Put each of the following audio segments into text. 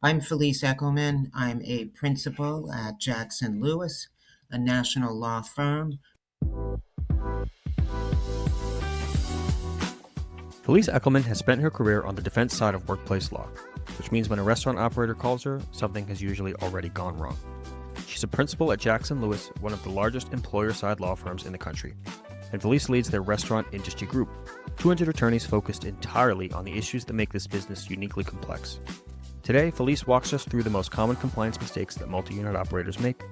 I'm Felice Ekelman. I'm a principal at Jackson Lewis, a national law firm. Felice Ekelman has spent her career on the defense side of workplace law, which means when a restaurant operator calls her, something has usually already gone wrong. She's a principal at Jackson Lewis, one of the largest employer-side law firms in the country, and Felice leads their restaurant industry group, 200 attorneys focused entirely on the issues that make this business uniquely complex. Today, Felice walks us through the most common compliance mistakes that multi-unit operators make,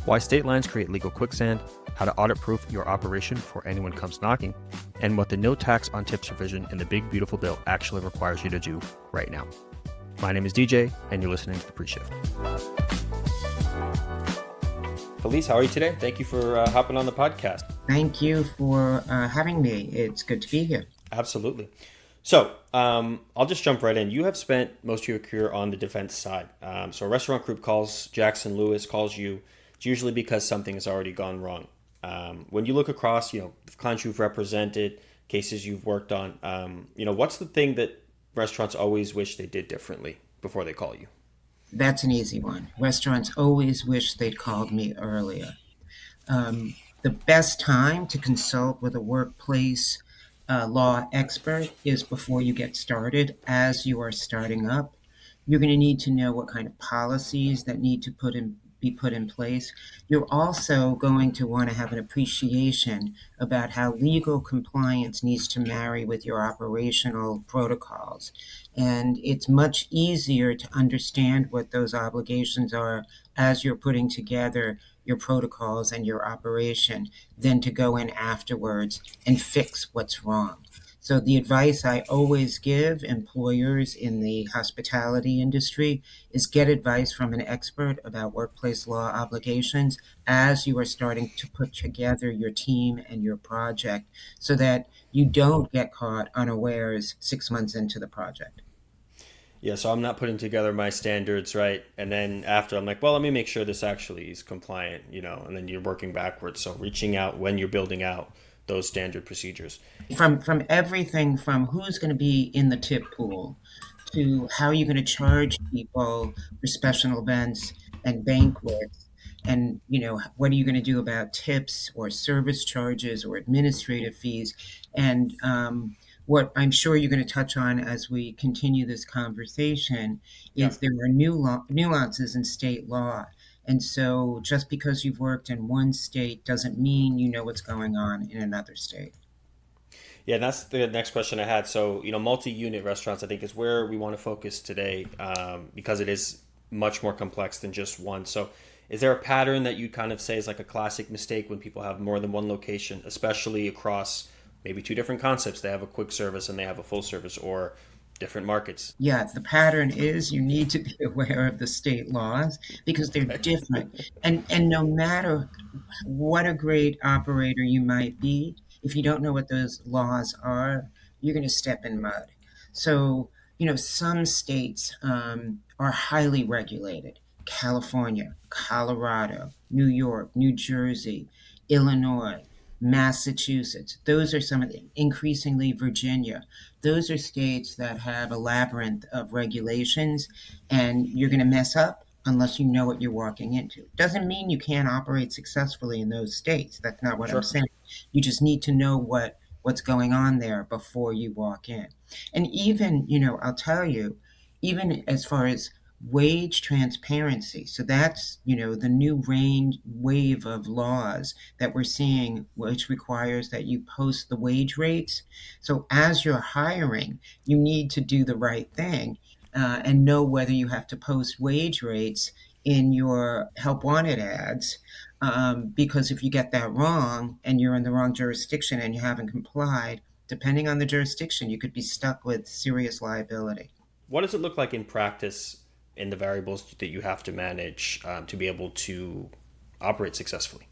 why state lines create legal quicksand, how to audit-proof your operation before anyone comes knocking, and what the no tax on tips provision in the Big Beautiful Bill actually requires you to do right now. My name is DJ, and you're listening to The Pre-Shift. Felice, how are you today? Thank you for hopping on the podcast. Thank you for having me. It's good to be here. Absolutely. So I'll just jump right in. You have spent most of your career on the defense side. So a restaurant group calls Jackson Lewis, calls you. It's usually because something has already gone wrong. When you look across, the clients you've represented, cases you've worked on, what's the thing that restaurants always wish they did differently before they call you? That's an easy one. Restaurants always wish they'd called me earlier. The best time to consult with a workplace law expert is before you get started. As you are starting up, you're going to need to know what kind of policies that need to be put in place. You're also going to want to have an appreciation about how legal compliance needs to marry with your operational protocols. And it's much easier to understand what those obligations are as you're putting together your protocols and your operation than to go in afterwards and fix what's wrong. So the advice I always give employers in the hospitality industry is get advice from an expert about workplace law obligations as you are starting to put together your team and your project so that you don't get caught unawares 6 months into the project. Yeah, so I'm not putting together my standards, right? And then after I'm like, well, let me make sure this actually is compliant, and then you're working backwards. So reaching out when you're building out those standard procedures. From everything from who's going to be in the tip pool to how you're going to charge people for special events and banquets, and what are you going to do about tips or service charges or administrative fees, and what I'm sure you're going to touch on as we continue this conversation Yeah. is there are nuances in state law. And so just because you've worked in one state doesn't mean you know what's going on in another state. Yeah, that's the next question I had. So, multi-unit restaurants, I think, is where we want to focus today because it is much more complex than just one. So, is there a pattern that you kind of say is like a classic mistake when people have more than one location, especially across maybe two different concepts? They have a quick service and they have a full service, or different markets. Yeah, the pattern is you need to be aware of the state laws because they're different. And no matter what a great operator you might be, if you don't know what those laws are, you're going to step in mud. So, some states are highly regulated. California, Colorado, New York, New Jersey, Illinois, Massachusetts. Those are some of the, increasingly Virginia. Those are states that have a labyrinth of regulations, and you're going to mess up unless you know what you're walking into. Doesn't mean you can't operate successfully in those states. That's not what I'm Sure. saying. You just need to know what's going on there before you walk in. And even, I'll tell you, even as far as wage transparency. So that's, the new wave of laws that we're seeing, which requires that you post the wage rates. So as you're hiring, you need to do the right thing and know whether you have to post wage rates in your help wanted ads. Because if you get that wrong and you're in the wrong jurisdiction and you haven't complied, depending on the jurisdiction, you could be stuck with serious liability. What does it look like in practice in the variables that you have to manage to be able to operate successfully?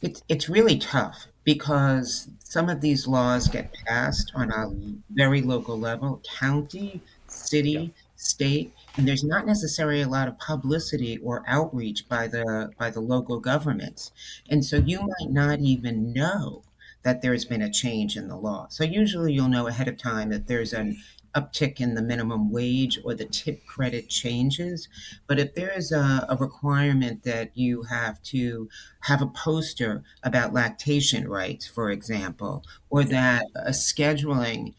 It's really tough because some of these laws get passed on a very local level, county, Yeah. city, state, and there's not necessarily a lot of publicity or outreach by the local governments. And so you might not even know that there's been a change in the law. So usually you'll know ahead of time that there's an uptick in the minimum wage or the tip credit changes. But if there is a requirement that you have to have a poster about lactation rights, for example, or Yep. that a scheduling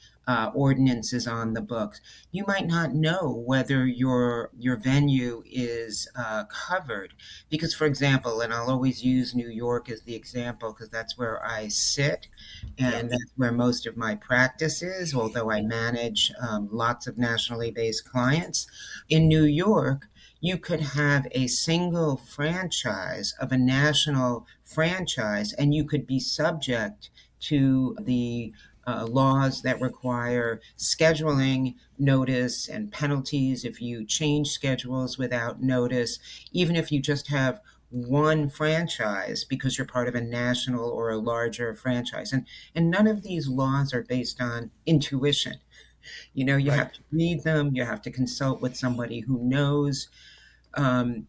ordinance is on the books, you might not know whether your venue is covered. Because, for example, and I'll always use New York as the example because that's where I sit and Yep. that's where most of my practice is, although I manage lots of nationally based clients. In New York, you could have a single franchise of a national franchise, and you could be subject to the laws that require scheduling notice and penalties if you change schedules without notice, even if you just have one franchise because you're part of a national or a larger franchise. And none of these laws are based on intuition. You Right. have to read them, you have to consult with somebody who knows.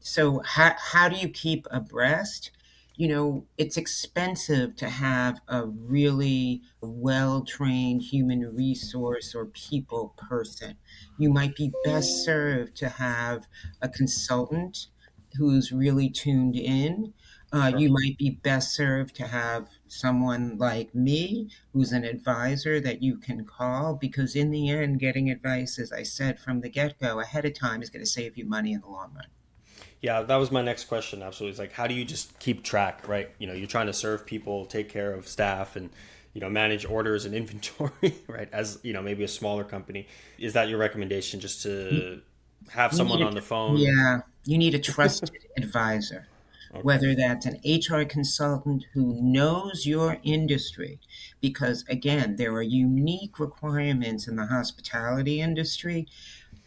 So how do you keep abreast? It's expensive to have a really well-trained human resource or people person. You might be best served to have a consultant who's really tuned in. Sure. You might be best served to have someone like me who's an advisor that you can call because in the end, getting advice, as I said from the get-go ahead of time, is going to save you money in the long run. Yeah, that was my next question. Absolutely. It's like, how do you just keep track, right? You're trying to serve people, take care of staff, and manage orders and inventory, right? As maybe a smaller company. Is that your recommendation? Just to have You someone need on the phone? yeah, you need a trusted advisor, Okay. whether that's an HR consultant who knows your industry, because again, there are unique requirements in the hospitality industry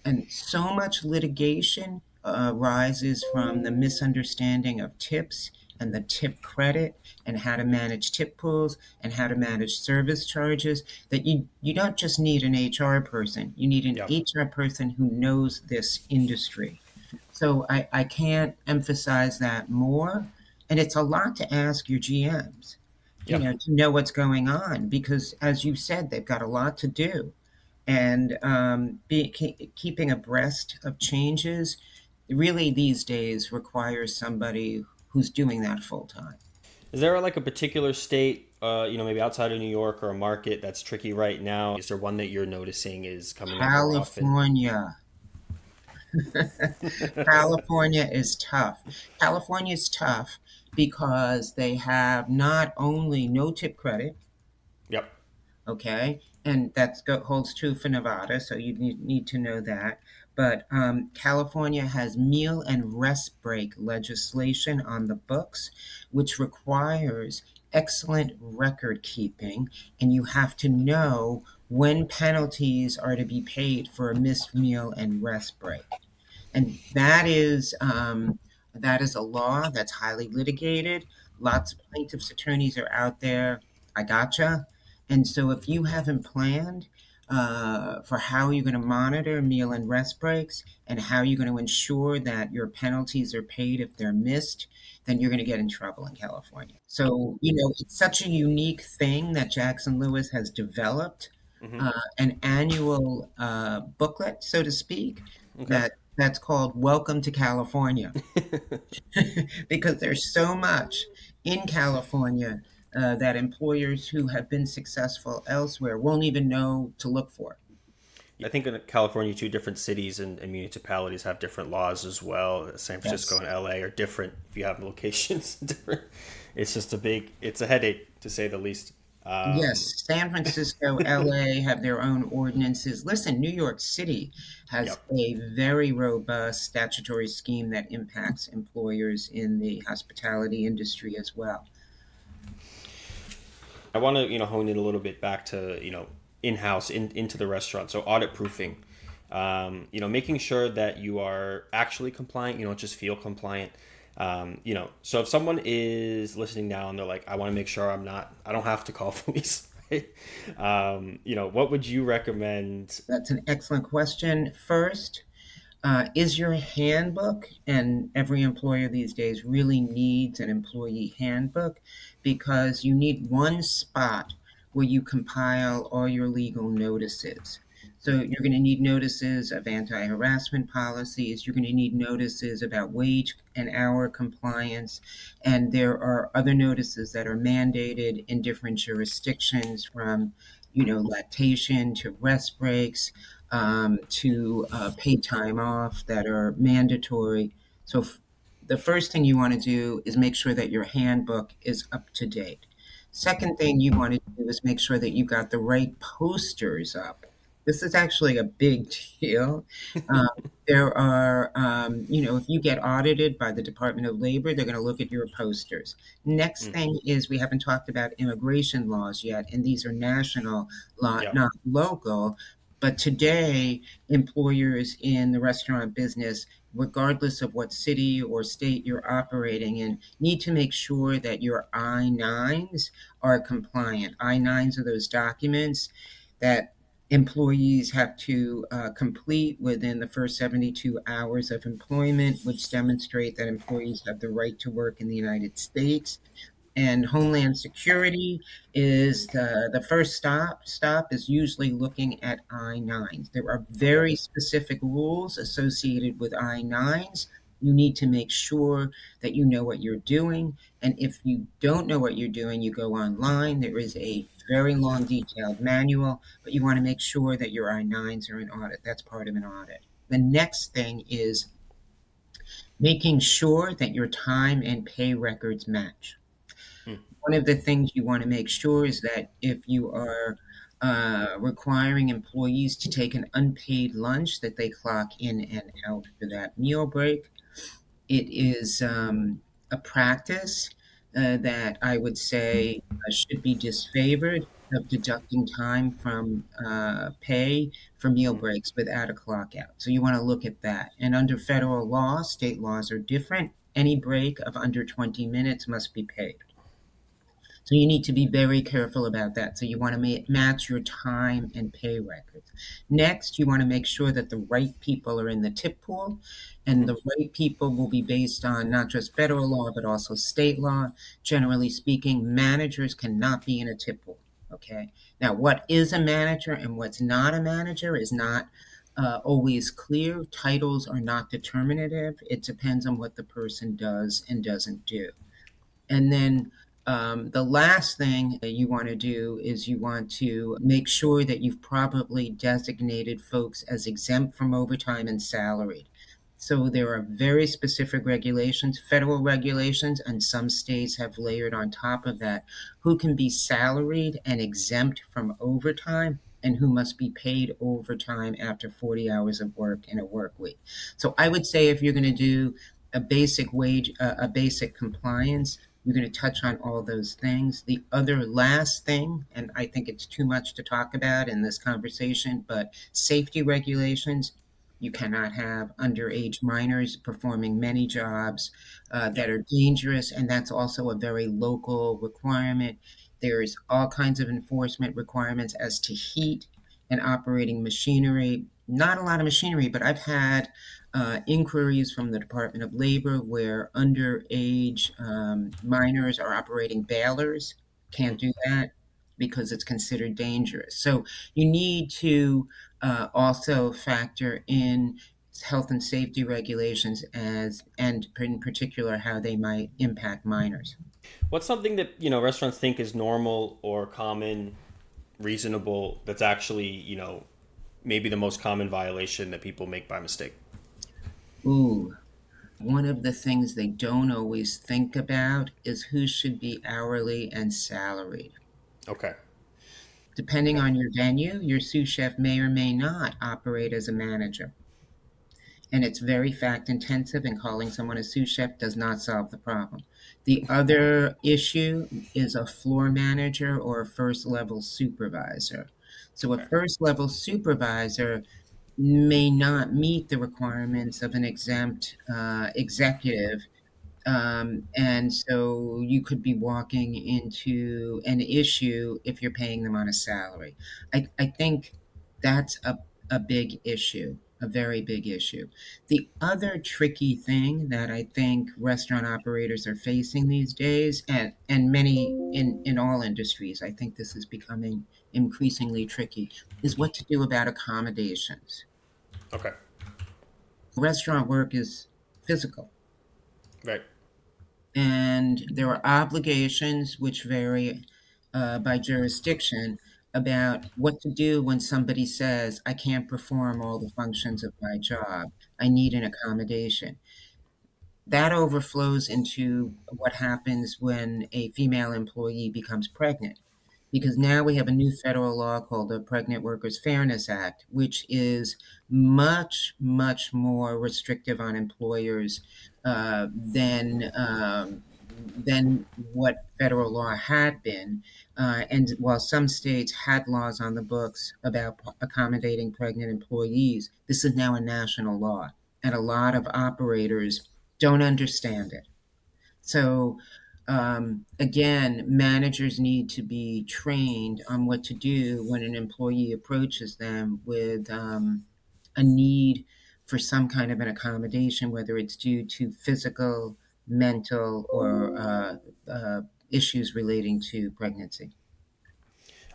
and so much litigation arises from the misunderstanding of tips and the tip credit and how to manage tip pools and how to manage service charges that you don't just need an HR person, you need an Yeah. HR person who knows this industry. So I can't emphasize that more. And it's a lot to ask your GMs, Yeah. to know what's going on because, as you said, they've got a lot to do and keeping abreast of changes really these days requires somebody who's doing that full time. Is there like a particular state, maybe outside of New York or a market that's tricky right now? Is there one that you're noticing is coming up more often? California. California is tough. California is tough because they have not only no tip credit, Yep. okay, and that holds true for Nevada, so you need to know that. But California has meal and rest break legislation on the books, which requires excellent record keeping, and you have to know when penalties are to be paid for a missed meal and rest break. And that is a law that's highly litigated. Lots of plaintiffs' attorneys are out there. I gotcha. And so if you haven't planned for how you're going to monitor meal and rest breaks and how you're going to ensure that your penalties are paid if they're missed, then you're going to get in trouble in California. So, it's such a unique thing that Jackson Lewis has developed Hmm. an annual booklet, so to speak, Okay. that's called Welcome to California, because there's so much in California that employers who have been successful elsewhere won't even know to look for. I think in California, two different cities and municipalities have different laws as well. San Francisco Yes. and LA are different if you have locations different. It's just it's a headache to say the least. Um, Yes, San Francisco, LA have their own ordinances. Listen, New York City has yep. a very robust statutory scheme that impacts employers in the hospitality industry as well. I want to hone in a little bit back to in house into the restaurant. So audit proofing. Making sure that you are actually compliant. You don't just feel compliant. So if someone is listening now and they're like, I want to make sure I don't have to call police, right? What would you recommend? That's an excellent question. First, is your handbook, and every employer these days really needs an employee handbook because you need one spot where you compile all your legal notices. So you're going to need notices of anti-harassment policies. You're going to need notices about wage and hour compliance. And there are other notices that are mandated in different jurisdictions from, lactation to rest breaks, to paid time off that are mandatory. So the first thing you want to do is make sure that your handbook is up to date. Second thing you want to do is make sure that you got the right posters up. This is actually a big deal. Um, there are, if you get audited by the Department of Labor, they're going to look at your posters. Next Mm. thing is we haven't talked about immigration laws yet, and these are national law, Yep. not local. But today, employers in the restaurant business, regardless of what city or state you're operating in, need to make sure that your I-9s are compliant. I-9s are those documents that employees have to complete within the first 72 hours of employment, which demonstrate that employees have the right to work in the United States. And Homeland Security is the first stop is usually looking at I-9s. There are Okay. very specific rules associated with I-9s. You need to make sure that you know what you're doing. And if you don't know what you're doing, you go online. There is a very long, detailed manual, but you want to make sure that your I-9s are in audit. That's part of an audit. The next thing is making sure that your time and pay records match. Mm. One of the things you want to make sure is that if you are requiring employees to take an unpaid lunch, that they clock in and out for that meal break. It is a practice that I would say should be disfavored of deducting time from pay for meal Mm. breaks without a clock out. So you want to look at that. And under federal law, state laws are different. Any break of under 20 minutes must be paid. So you need to be very careful about that. So you want to match your time and pay records. Next, you want to make sure that the right people are in the tip pool, and Mm-hmm. the right people will be based on not just federal law, but also state law. Generally speaking, managers cannot be in a tip pool. Okay. Now, what is a manager and what's not a manager is not always clear. Titles are not determinative. It depends on what the person does and doesn't do. And then the last thing that you want to do is you want to make sure that you've properly designated folks as exempt from overtime and salaried. So there are very specific regulations, federal regulations, and some states have layered on top of that who can be salaried and exempt from overtime and who must be paid overtime after 40 hours of work in a work week. So I would say if you're going to do a basic wage, a basic compliance, you're going to touch on all those things. The other last thing, and I think it's too much to talk about in this conversation, but safety regulations. You cannot have underage minors performing many jobs that Yep. are dangerous, and that's also a very local requirement. There's all kinds of enforcement requirements as to heat and operating machinery. Not a lot of machinery, but I've had inquiries from the Department of Labor where underage minors are operating balers. Can't Mm. do that because it's considered dangerous. So you need to also factor in health and safety regulations and in particular how they might impact minors. What's something that restaurants think is normal or common, reasonable, that's actually maybe the most common violation that people make by mistake? Ooh, one of the things they don't always think about is who should be hourly and salaried. Okay. Depending Okay. on your venue, your sous chef may or may not operate as a manager. And it's very fact intensive, and calling someone a sous chef does not solve the problem. The other issue is a floor manager or a first level supervisor. So, a Okay. first level supervisor may not meet the requirements of an exempt executive, and so you could be walking into an issue if you're paying them on a salary. I think that's a big issue, a very big issue. The other tricky thing that I think restaurant operators are facing these days, and many in all industries, I think this is becoming increasingly tricky, is what to do about accommodations. Okay. Restaurant work is physical, Right. and there are obligations which vary by jurisdiction about what to do when somebody says, I can't perform all the functions of my job. I need an accommodation. That overflows into what happens when a female employee becomes pregnant. Because now we have a new federal law called the Pregnant Workers Fairness Act, which is much, much more restrictive on employers than what federal law had been. And while some states had laws on the books about accommodating pregnant employees, this is now a national law, and a lot of operators don't understand it. So, again, managers need to be trained on what to do when an employee approaches them with a need for some kind of an accommodation, whether it's due to physical, mental, or issues relating to pregnancy.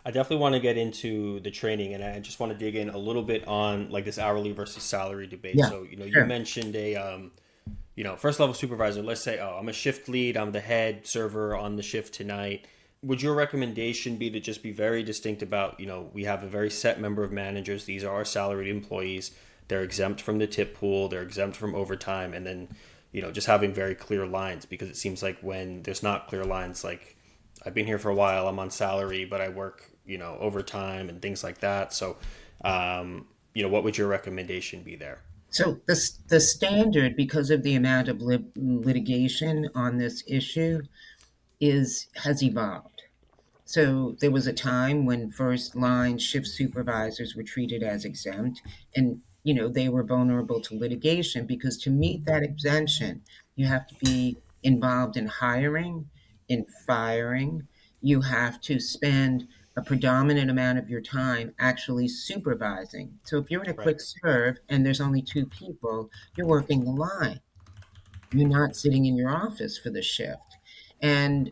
I definitely want to get into the training, and I just want to dig in a little bit on like this hourly versus salary debate. Yeah, So, you sure. mentioned first level supervisor. Let's say, oh, I'm a shift lead. I'm the head server on the shift tonight. Would your recommendation be to just be very distinct about, we have a very set number of managers. These are our salaried employees. They're exempt from the tip pool. They're exempt from overtime, and then, just having very clear lines, because it seems like when there's not clear lines, like I've been here for a while. I'm on salary, but I work, overtime and things like that. So, what would your recommendation be there? So the standard, because of the amount of litigation on this issue, is has evolved. So there was a time when first line shift supervisors were treated as exempt, and they were vulnerable to litigation because to meet that exemption, you have to be involved in hiring, in firing. You have to spend a predominant amount of your time actually supervising. So if you're in a Right. quick serve and there's only two people, you're working the line. You're not sitting in your office for the shift. And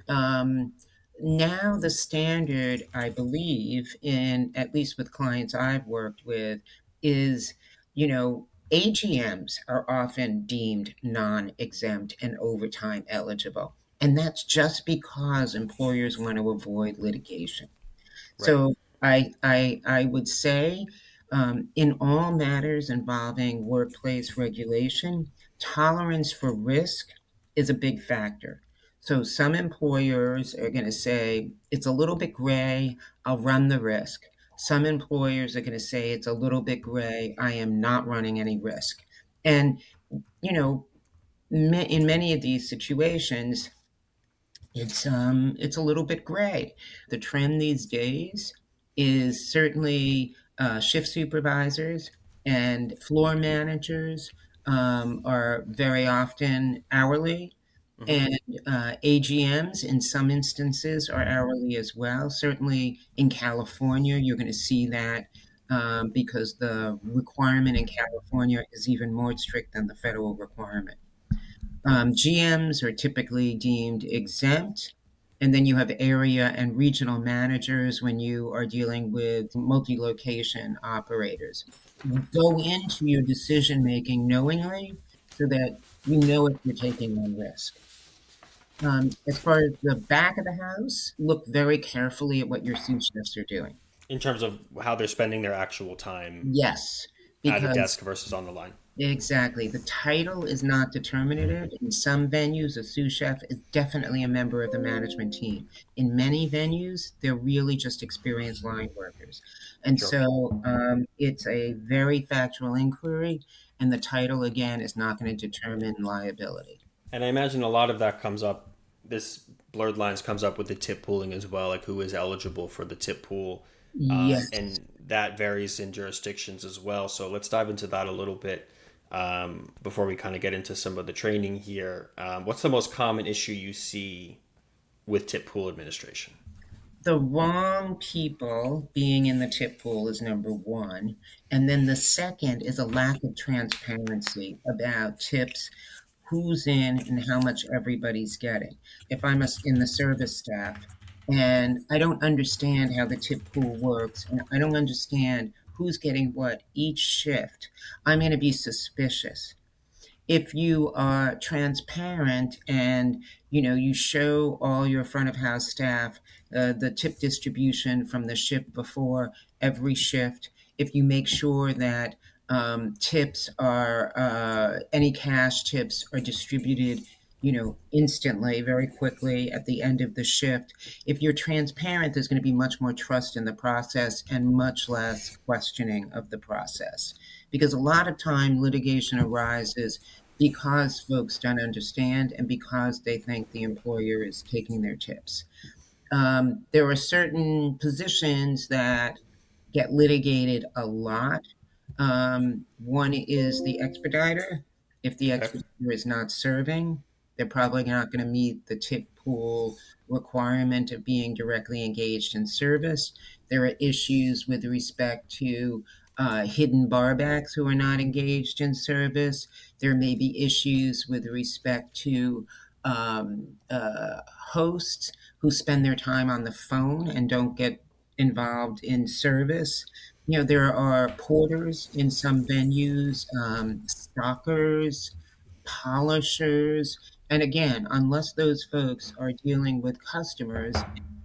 now the standard, I believe, in at least with clients I've worked with, is AGMs are often deemed non-exempt and overtime eligible. And that's just because employers want to avoid litigation. Right. So I would say, in all matters involving workplace regulation, tolerance for risk is a big factor. So some employers are going to say it's a little bit gray, I'll run the risk. Some employers are going to say it's a little bit gray, I am not running any risk. And you know, in many of these situations, it's a little bit gray. The trend these days is certainly shift supervisors and floor managers are very often hourly, Mm-hmm. and AGMs in some instances are hourly as well. Certainly in California, you're going to see that because the requirement in California is even more strict than the federal requirement. GMs are typically deemed exempt. And then you have area and regional managers when you are dealing with multi location operators. Go into your decision making knowingly so that you know if you're taking on risk. As far as the back of the house, look very carefully at what your sous chefs are doing. In terms of how they're spending their actual time Yes, at a because desk versus on the line. exactly. The title is not determinative. In some venues, a sous chef is definitely a member of the management team. In many venues, they're really just experienced line workers. And Sure. so it's a very factual inquiry, and the title, again, is not going to determine liability. And I imagine a lot of that comes up, this blurred lines comes up with the tip pooling as well, like who is eligible for the tip pool. Yes. And that varies in jurisdictions as well. So let's dive into that a little bit before we kind of get into some of the training here. What's the most common issue you see with tip pool administration? The wrong people being in the tip pool is number one. And then the second is a lack of transparency about tips, who's in and how much everybody's getting. If I'm in the service staff, and I don't understand how the tip pool works, and I don't understand who's getting what each shift. I'm going to be suspicious. If you are transparent and you show all your front of house staff the tip distribution from the shift before every shift, if you make sure that tips are any cash tips are distributed instantly, very quickly at the end of the shift. If you're transparent, there's going to be much more trust in the process and much less questioning of the process, because a lot of time litigation arises because folks don't understand and because they think the employer is taking their tips. There are certain positions that get litigated a lot. One is the expediter. If the Okay. expediter is not serving, they're probably not going to meet the tip pool requirement of being directly engaged in service. There are issues with respect to hidden barbacks who are not engaged in service. There may be issues with respect to hosts who spend their time on the phone and don't get involved in service. There are porters in some venues, stockers, polishers. And again, unless those folks are dealing with customers,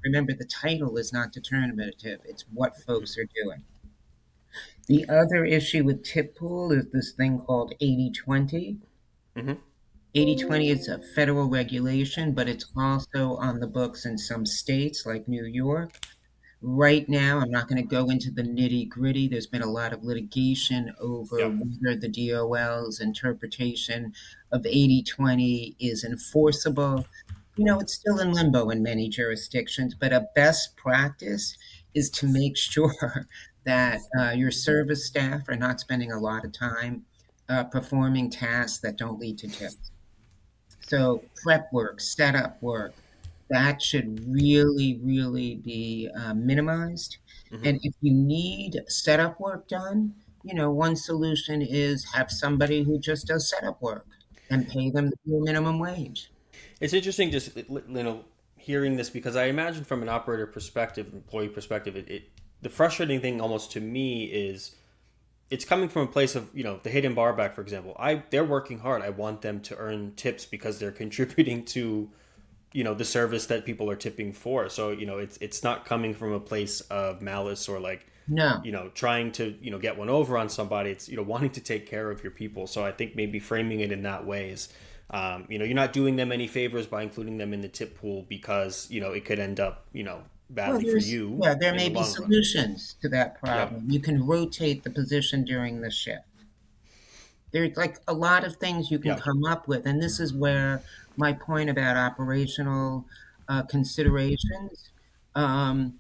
remember the title is not determinative, it's what folks are doing. The other issue with tip pool is this thing called 80/20. Mm-hmm. 80/20 is a federal regulation, but it's also on the books in some states like New York. Right now, I'm not going to go into the nitty-gritty. There's been a lot of litigation over Yep. whether the DOL's interpretation of 80/20 is enforceable. It's still in limbo in many jurisdictions, but a best practice is to make sure that your service staff are not spending a lot of time performing tasks that don't lead to tips. So prep work, setup work, that should really, really be minimized. Mm-hmm. And if you need setup work done, one solution is have somebody who just does setup work and pay them the minimum wage. It's interesting just hearing this because I imagine from an operator perspective, employee perspective, the frustrating thing almost to me is it's coming from a place of the hidden bar back, for example. They're working hard. I want them to earn tips because they're contributing to the service that people are tipping for. So it's not coming from a place of malice or like No. trying to get one over on somebody. It's wanting to take care of your people. So I think maybe framing it in that way is you're not doing them any favors by including them in the tip pool because it could end up Well, badly for you there in may the be long run. solutions to that Yep. problem. You can rotate the position during the shift. There's like a lot of things you can Yep. come up with, and this is where my point about operational considerations. Um,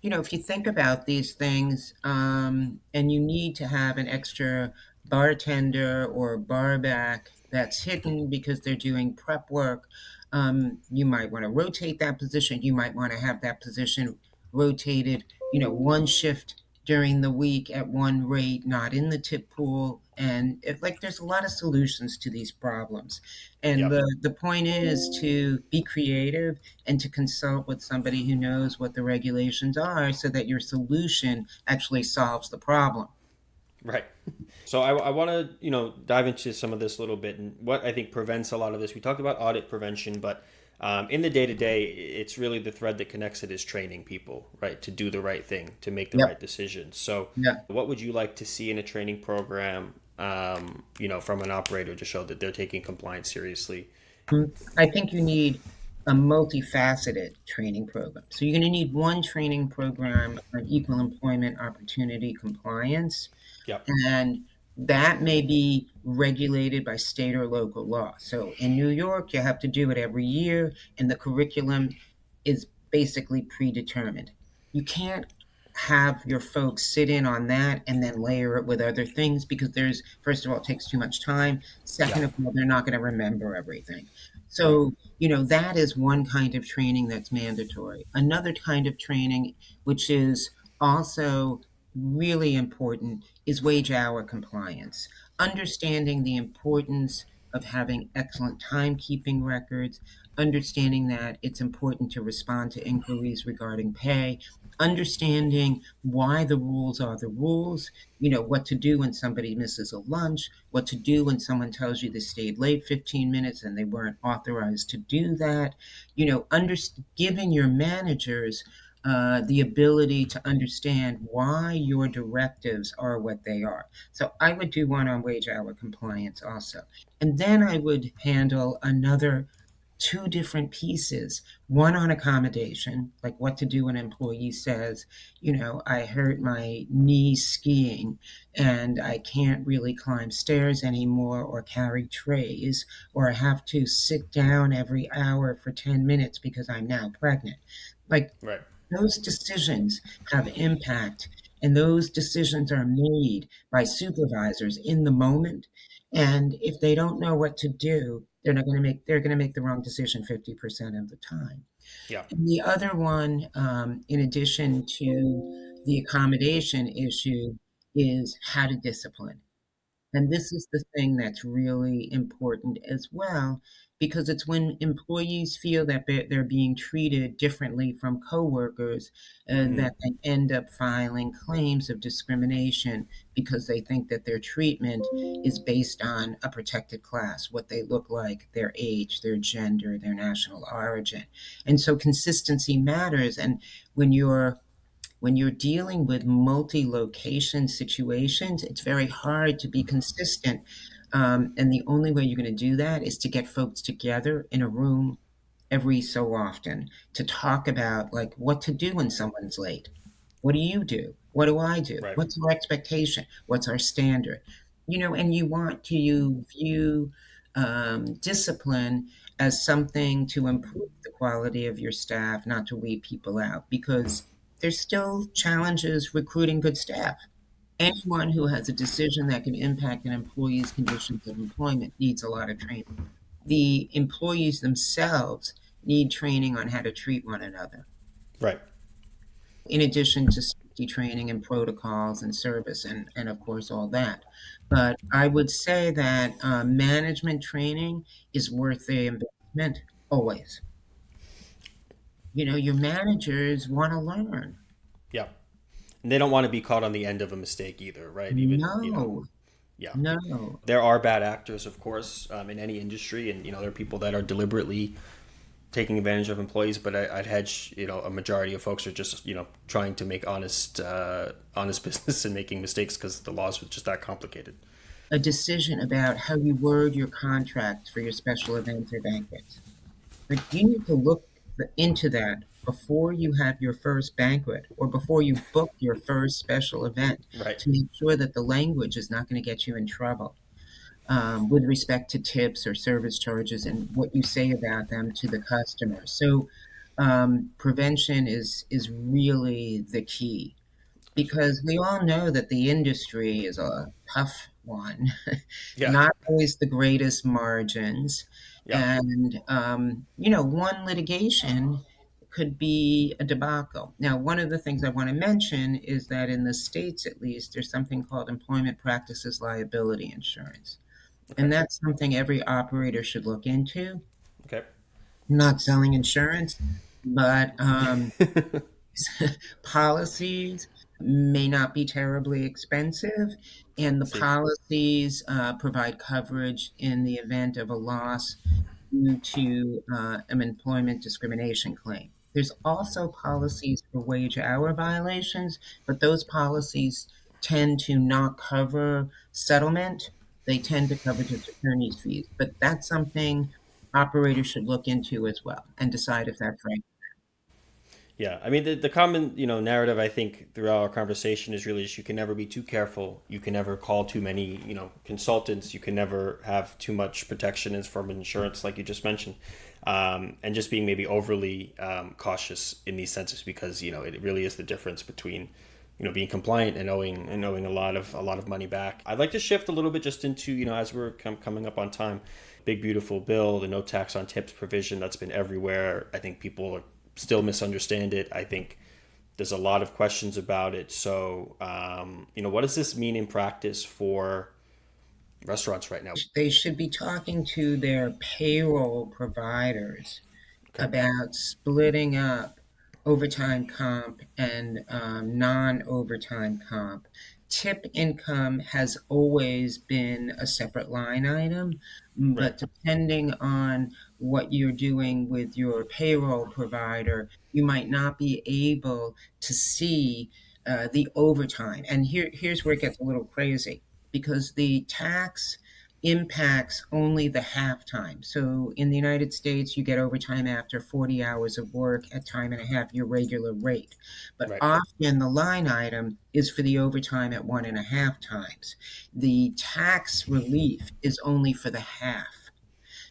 if you think about these things, and you need to have an extra bartender or barback that's hidden because they're doing prep work, you might want to rotate that position. You might want to have that position rotated, one shift during the week at one rate, not in the tip pool. And there's a lot of solutions to these problems. And Yep. the point is to be creative and to consult with somebody who knows what the regulations are so that your solution actually solves the problem. Right. So I want to dive into some of this a little bit and what I think prevents a lot of this. We talked about audit prevention, but in the day to day, it's really the thread that connects it is training people, right, to do the right thing, to make the right Yep. decisions. So, Yeah. what would you like to see in a training program, from an operator to show that they're taking compliance seriously? I think you need a multifaceted training program. So you're going to need one training program on equal employment opportunity compliance, Yep. and that may be regulated by state or local law. So in New York, you have to do it every year, and the curriculum is basically predetermined. You can't have your folks sit in on that and then layer it with other things because first of all, it takes too much time. Second Yep. of all, they're not going to remember everything. Right. So, that is one kind of training that's mandatory. Another kind of training, which is also really important, is wage hour compliance. Understanding the importance of having excellent timekeeping records, understanding that it's important to respond to inquiries regarding pay, understanding why the rules are the rules, what to do when somebody misses a lunch, what to do when someone tells you they stayed late 15 minutes and they weren't authorized to do that, giving your managers the ability to understand why your directives are what they are. So I would do one on wage hour compliance also. And then I would handle another two different pieces, one on accommodation, like what to do when an employee says, I hurt my knee skiing and I can't really climb stairs anymore or carry trays, or I have to sit down every hour for 10 minutes because I'm now pregnant. Like, Right. those decisions have impact, and those decisions are made by supervisors in the moment. And if they don't know what to do, they're going to make the wrong decision 50% of the time. Yeah. And the other one, in addition to the accommodation issue, is how to discipline. And this is the thing that's really important as well, because it's when employees feel that they're being treated differently from coworkers Mm-hmm. that they end up filing claims of discrimination because they think that their treatment is based on a protected class, what they look like, their age, their gender, their national origin. And so consistency matters. And when you're dealing with multi-location situations, it's very hard to be consistent. And the only way you're going to do that is to get folks together in a room every so often to talk about, like, what to do when someone's late. What do you do? What do I do? Right. What's our expectation? What's our standard? And you want to view discipline as something to improve the quality of your staff, not to weed people out, because there's still challenges recruiting good staff. Anyone who has a decision that can impact an employee's conditions of employment needs a lot of training. The employees themselves need training on how to treat one another, Right. in addition to safety training and protocols and service and of course all that. But I would say that management training is worth the investment always. Your managers want to learn. Yeah. And they don't want to be caught on the end of a mistake either, right? Even, No, yeah. no. There are bad actors, of course, in any industry, and there are people that are deliberately taking advantage of employees. But I'd hedge, a majority of folks are just, trying to make honest business and making mistakes because the laws are just that complicated. A decision about how you word your contracts for your special events or banquets. But you need to look into that before you have your first banquet or before you book your first special event, Right. to make sure that the language is not going to get you in trouble with respect to tips or service charges and what you say about them to the customer. So prevention is really the key, Absolutely. because we all know that the industry is a tough one, Yeah. not always the greatest margins. Yeah. And, one litigation could be a debacle. Now, one of the things I want to mention is that in the States, at least, there's something called employment practices liability insurance. Okay. And that's something every operator should look into. Okay. I'm not selling insurance, but policies may not be terribly expensive, and the See. policies provide coverage in the event of a loss due to an employment discrimination claim. There's also policies for wage hour violations, but those policies tend to not cover settlement. They tend to cover just attorney's fees, but that's something operators should look into as well and decide if that's right. Yeah, I mean the common narrative I think throughout our conversation is really just you can never be too careful. You can never call too many consultants. You can never have too much protection as from insurance, like you just mentioned, and just being maybe overly cautious in these senses because it really is the difference between being compliant and owing a lot of money back. I'd like to shift a little bit just into as we're coming up on time, big beautiful bill, the no tax on tips provision that's been everywhere. I think people are still misunderstand it. I think there's a lot of questions about it. So, what does this mean in practice for restaurants right now. They should be talking to their payroll providers Okay. about splitting up overtime comp and non-overtime comp. Tip income has always been a separate line item, Right. but depending on what you're doing with your payroll provider, you might not be able to see the overtime. And here's where it gets a little crazy because the tax impacts only the halftime. So in the United States, you get overtime after 40 hours of work at time and a half, your regular rate. But Right. often the line item is for the overtime at 1.5 times. The tax relief is only for the half.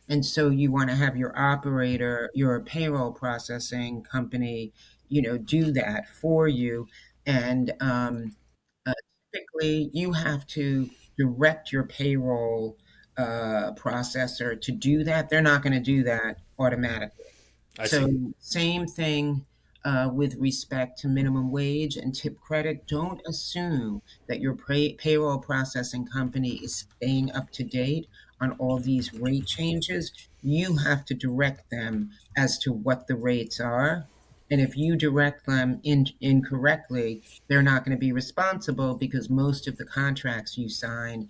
And so you want to have your operator, your payroll processing company, do that for you. And uh, typically, you have to direct your payroll processor to do that. They're not going to do that automatically. I So, see. same thing with respect to minimum wage and tip credit. Don't assume that your payroll processing company is staying up to date on all these rate changes. You have to direct them as to what the rates are. And if you direct them incorrectly, they're not going to be responsible because most of the contracts you sign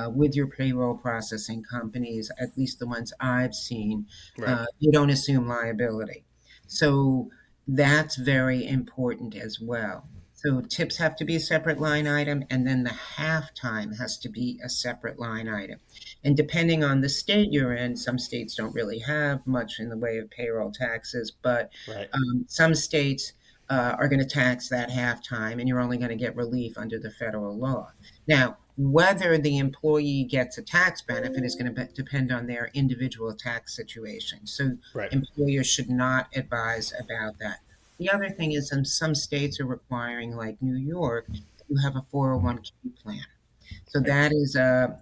with your payroll processing companies, at least the ones I've seen, Right. you don't assume liability. So that's very important as well. So tips have to be a separate line item, and then the halftime has to be a separate line item. And depending on the state you're in, some states don't really have much in the way of payroll taxes, but Right. some states are going to tax that halftime, and you're only going to get relief under the federal law. Now, whether the employee gets a tax benefit is going to depend on their individual tax situation. So Right. employers should not advise about that. The other thing is some states are requiring, like New York, that you have a 401(k) plan. So Right. that is a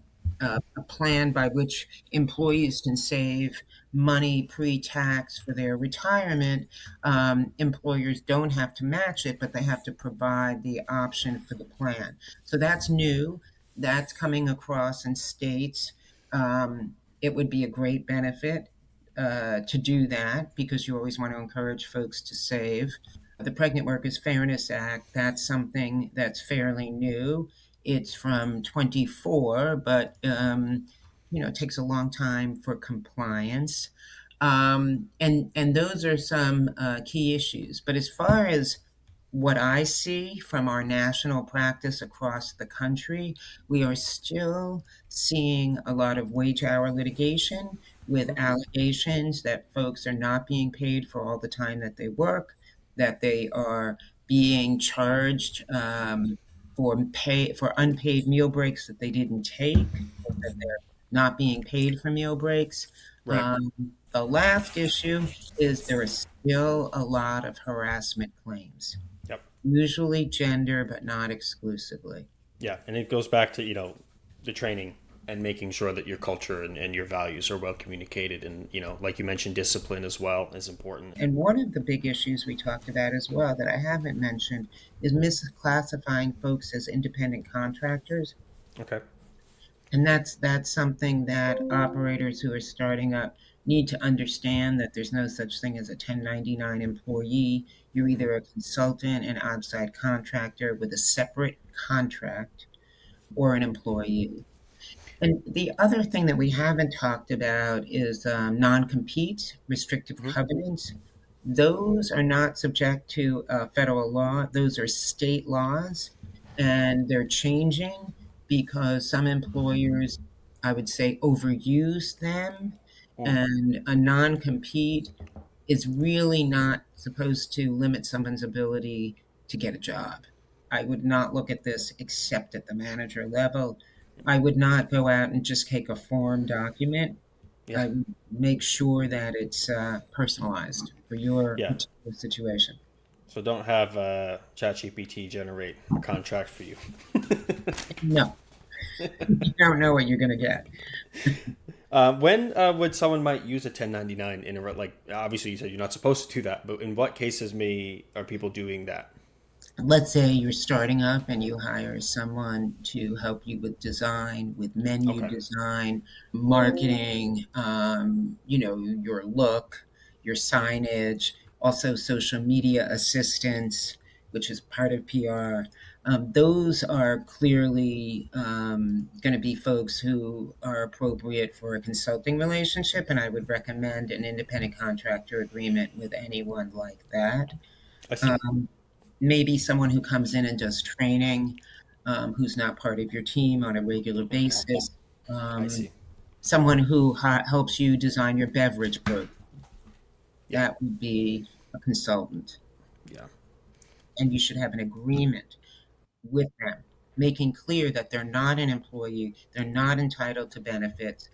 plan by which employees can save money pre-tax for their retirement. Employers don't have to match it, but they have to provide the option for the plan. So that's new. That's coming across in states. It would be a great benefit to do that because you always want to encourage folks to save. The Pregnant Workers Fairness Act, that's something that's fairly new. It's from 24, but it takes a long time for compliance. And those are some key issues. But as far as what I see from our national practice across the country, we are still seeing a lot of wage hour litigation with allegations that folks are not being paid for all the time that they work, that they are being charged for unpaid meal breaks that they didn't take, that they're not being paid for meal breaks. Right. The last issue is there is still a lot of harassment claims, Yep. usually gender, but not exclusively. Yeah. And it goes back to, the training and making sure that your culture and your values are well communicated. And, like you mentioned, discipline as well is important. And one of the big issues we talked about as well that I haven't mentioned is misclassifying folks as independent contractors. Okay. And that's something that operators who are starting up need to understand that there's no such thing as a 1099 employee. You're either a consultant, an outside contractor with a separate contract, or an employee. And the other thing that we haven't talked about is non-compete, restrictive Mm-hmm. covenants. Those are not subject to federal law. Those are state laws, and they're changing because some employers, I would say, overuse them. And a non-compete is really not supposed to limit someone's ability to get a job. I would not look at this except at the manager level. I would not go out and just take a form document. Yeah. I would make sure that it's personalized for your Yeah. particular situation. So don't have ChatGPT generate a contract for you. No, you don't know what you're going to get. When would someone might use a 1099 in a like? Obviously, you said you're not supposed to do that, but in what cases may are people doing that? let's say you're starting up and you hire someone to help you with design, with menu Okay. design, marketing, your look, your signage, also social media assistance, which is part of PR. Those are clearly going to be folks who are appropriate for a consulting relationship, and I would recommend an independent contractor agreement with anyone like that. I see. Um, Maybe someone who comes in and does training, who's not part of your team on a regular basis. I Um, see. Someone who helps you design your beverage program. Yeah. That would be a consultant. Yeah. And you should have an agreement with them, making clear that they're not an employee, they're not entitled to benefits,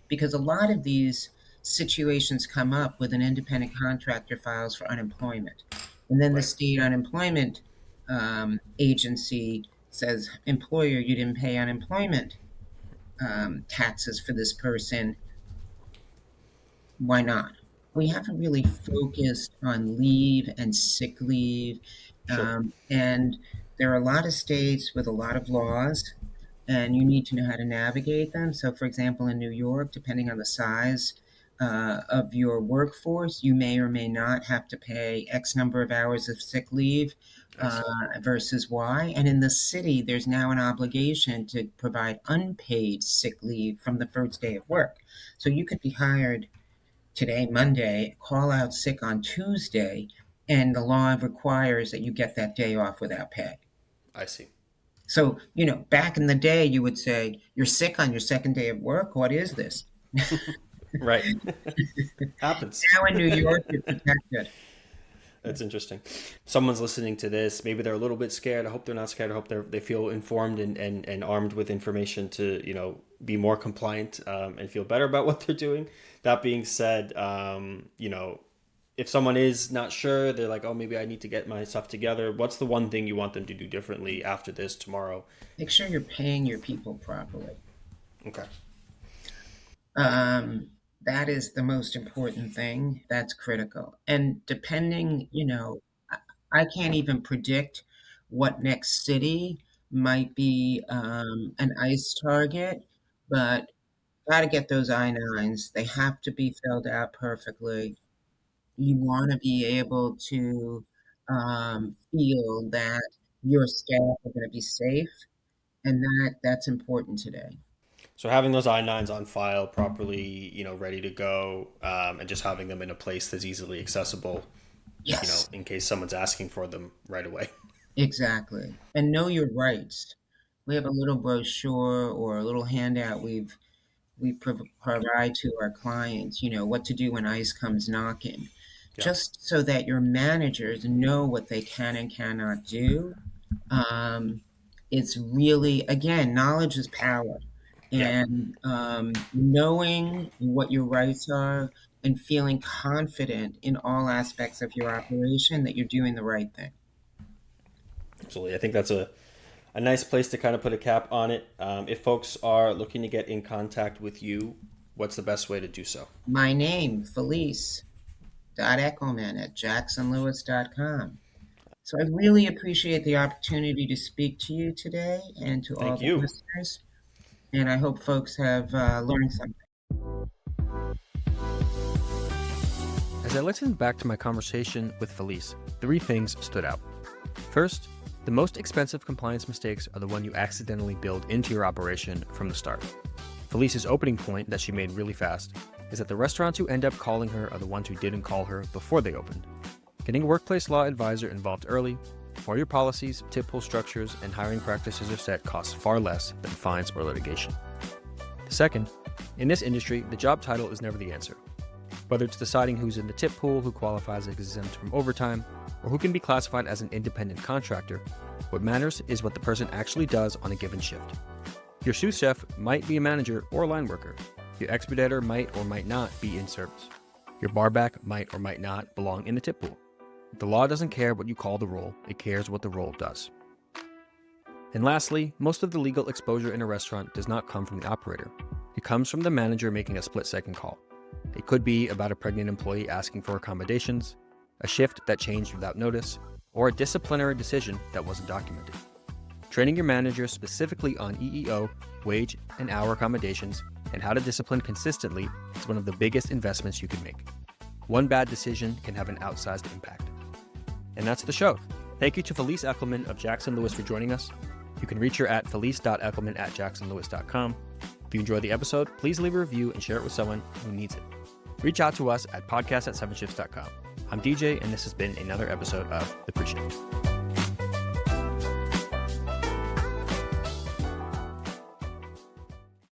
because a lot of these situations come up with an independent contractor files for unemployment. And then the Right. state unemployment agency says, employer, you didn't pay unemployment taxes for this person. Why not? We haven't really focused on leave and sick leave. Sure. And there are a lot of states with a lot of laws, and you need to know how to navigate them. So, for example, in New York, depending on the size of your workforce, you may or may not have to pay X number of hours of sick leave I see. versus Y. And in the city, there's now an obligation to provide unpaid sick leave from the first day of work. So you could be hired today, Monday, call out sick on Tuesday, and the law requires that you get that day off without pay. I see. So, back in the day, you would say, you're sick on your second day of work. What is this? Right. Happens. Now in New York, you're protected. That's interesting. Someone's listening to this. Maybe they're a little bit scared. I hope they're not scared. I hope they feel informed and armed with information to, be more compliant and feel better about what they're doing. That being said, if someone is not sure, they're like, oh, maybe I need to get my stuff together. What's the one thing you want them to do differently after this tomorrow? Make sure you're paying your people properly. Okay. That is the most important thing. That's critical. And depending, I can't even predict what next city might be an ICE target, but got to get those I-9s. They have to be filled out perfectly. You want to be able to feel that your staff are going to be safe, and that's important today. So having those I-9s on file properly, ready to go, and just having them in a place that's easily accessible, Yes, in case someone's asking for them right away. exactly. And know your rights. We have a little brochure or a little handout we provide to our clients, what to do when ICE comes knocking, Yeah. just so that your managers know what they can and cannot do. Um, it's really, again, knowledge is power. Yeah. And knowing what your rights are and feeling confident in all aspects of your operation that you're doing the right thing. Absolutely. I think that's a nice place to kind of put a cap on it. If folks are looking to get in contact with you, what's the best way to do so? My name, Felice.Ekelman at jacksonlewis.com. So I really appreciate the opportunity to speak to you today and to all Thank the you. listeners. And I hope folks have learned something. As I listened back to my conversation with Felice, three things stood out. First, the most expensive compliance mistakes are the one you accidentally build into your operation from the start. Felice's opening point that she made really fast is that the restaurants who end up calling her are the ones who didn't call her before they opened. Getting a workplace law advisor involved early, before your policies, tip pool structures, and hiring practices are set costs far less than fines or litigation. The second, in this industry, the job title is never the answer. Whether it's deciding who's in the tip pool, who qualifies as exempt from overtime, or who can be classified as an independent contractor, what matters is what the person actually does on a given shift. Your sous chef might be a manager or line worker. Your expediter might or might not be in service. Your barback might or might not belong in the tip pool. The law doesn't care what you call the role, it cares what the role does. And lastly, most of the legal exposure in a restaurant does not come from the operator. It comes from the manager making a split-second call. It could be about a pregnant employee asking for accommodations, a shift that changed without notice, or a disciplinary decision that wasn't documented. Training your managers specifically on EEO, wage and hour accommodations, and how to discipline consistently is one of the biggest investments you can make. One bad decision can have an outsized impact. And that's the show. Thank you to Felice Ekelman of Jackson Lewis for joining us. You can reach her at felice.ekelman@jacksonlewis.com. If you enjoyed the episode, please leave a review and share it with someone who needs it. Reach out to us at podcast@sevenshifts.com. I'm DJ, and this has been another episode of The Pre-Shift.